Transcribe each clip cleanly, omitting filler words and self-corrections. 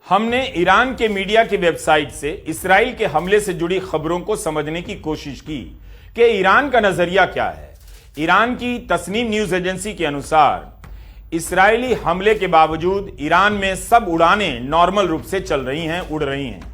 हमने ईरान के मीडिया की वेबसाइट से इस्राइल के हमले से जुड़ी खबरों को समझने की कोशिश की कि ईरान का नजरिया क्या है। ईरान की तस्नीम न्यूज एजेंसी के अनुसार इस्राएली हमले के बावजूद ईरान में सब उड़ानें नॉर्मल रूप से चल रही हैं, उड़ रही हैं।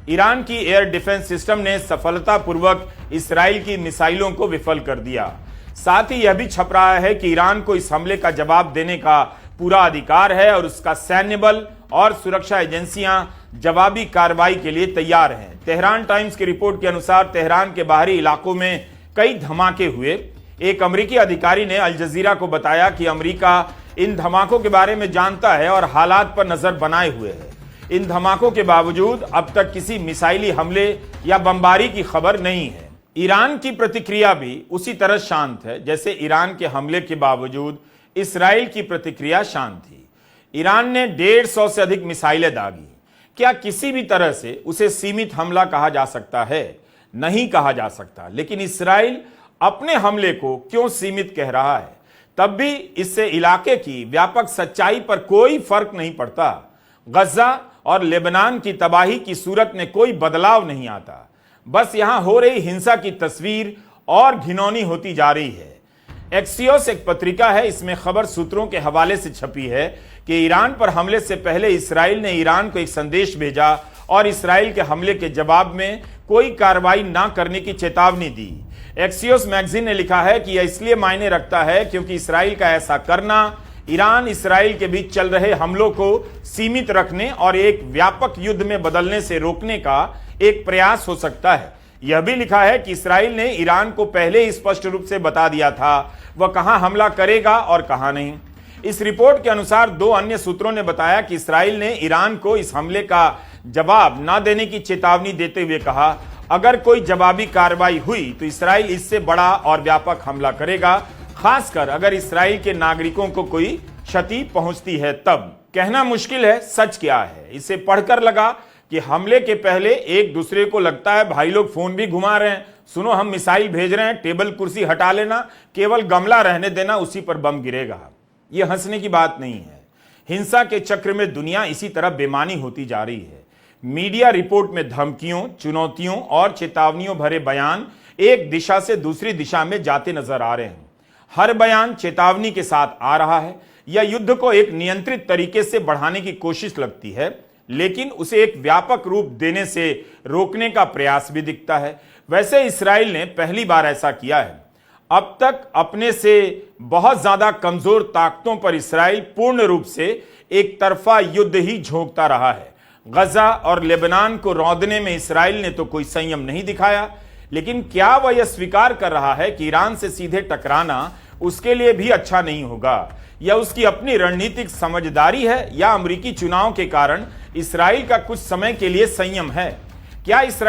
ईरान की एयर डिफेंस सिस्टम ने सफलतापूर्वक इस्राइल की मिसाइलों को विफल कर दिया। साथ ही यह भी छप रहा है कि ईरान को इस हमले का जवाब देने का पूरा अधिकार है और उसका सैन्य बल और सुरक्षा एजेंसियां जवाबी कार्रवाई के लिए तैयार हैं। तेहरान टाइम्स की रिपोर्ट के अनुसार तेहरान के बाहरी इलाकों में कई धमाके हुए। एक अमेरिकी अधिकारी ने अल जजीरा को बताया कि अमेरिका इन धमाकों के बारे में जानता है और हालात पर नजर बनाए हुए है। इन धमाकों के बावजूद अब तक किसी मिसाइली हमले या बमबारी की खबर नहीं है। ईरान की प्रतिक्रिया भी उसी तरह शांत है जैसे ईरान के हमले के बावजूद इस्राइल की प्रतिक्रिया शांत थी। ईरान ने 150 से अधिक मिसाइलें दागी। क्या किसी भी तरह से उसे सीमित हमला कहा जा सकता है? नहीं कहा जा सकता। लेकिन इस्राइल अपने हमले को क्यों सीमित कह रहा है? तब भी इससे इलाके की व्यापक सच्चाई पर कोई फर्क नहीं पड़ता। गजा और लेबनान की तबाही की सूरत में कोई बदलाव नहीं आता। बस यहां हो रही हिंसा की तस्वीर और घिनौनी होती जा रही है। एक्सियोस एक पत्रिका है, इसमें खबर सूत्रों के हवाले से छपी है कि ईरान पर हमले से पहले इस्राइल ने ईरान को एक संदेश भेजा और इस्राइल के हमले के जवाब में कोई कार्रवाई ना करने की चेतावनी दी। एक्सियोस मैगजीन ने लिखा है कि यह इसलिए मायने रखता है क्योंकि इस्राइल का ऐसा करना ईरान इस्राइल के बीच चल रहे हमलों को सीमित रखने और एक व्यापक युद्ध में बदलने से रोकने का एक प्रयास हो सकता है। यह भी लिखा है कि इस्राइल ने ईरान को पहले ही स्पष्ट रूप से बता दिया था वह कहां हमला करेगा और कहां नहीं। इस रिपोर्ट के अनुसार दो अन्य सूत्रों ने बताया कि इस्राइल ने ईरान को इस हमले का जवाब न देने की चेतावनी देते हुए कहा, अगर कोई जवाबी कार्रवाई हुई तो इस्राइल इससे बड़ा और व्यापक हमला करेगा, खासकर अगर इस्राइल के नागरिकों को कोई क्षति पहुंचती है तब। कहना मुश्किल है, सच क्या है। इसे पढ़कर लगा कि हमले के पहले एक दूसरे को लगता है भाई लोग फोन भी घुमा रहे हैं, सुनो हम मिसाइल भेज रहे हैं, टेबल कुर्सी हटा लेना, केवल गमला रहने देना, उसी पर बम गिरेगा। यह हंसने की बात नहीं है। हिंसा के चक्र में दुनिया इसी तरह बेमानी होती जा रही है। मीडिया रिपोर्ट में धमकियों, चुनौतियों और चेतावनियों भरे बयान एक दिशा से दूसरी दिशा में जाते नजर आ रहे हैं। हर बयान चेतावनी के साथ आ रहा है या युद्ध को एक नियंत्रित तरीके से बढ़ाने की कोशिश लगती है, लेकिन उसे एक व्यापक रूप देने से रोकने का प्रयास भी दिखता है। वैसे इस्राइल ने पहली बार ऐसा किया है। अब तक अपने से बहुत ज्यादा कमजोर ताकतों पर इस्राइल पूर्ण रूप से एक तरफा युद्ध ही झोंकता रहा है। गजा और लेबनान को रौंदने में इस्राइल ने तो कोई संयम नहीं दिखाया, लेकिन क्या वह यह स्वीकार कर रहा है कि ईरान से सीधे टकराना उसके लिए भी अच्छा नहीं होगा? यह उसकी अपनी रणनीतिक समझदारी है या अमेरिकी चुनाव के कारण इस्राइल का कुछ समय के लिए संयम है? क्या इस्राइल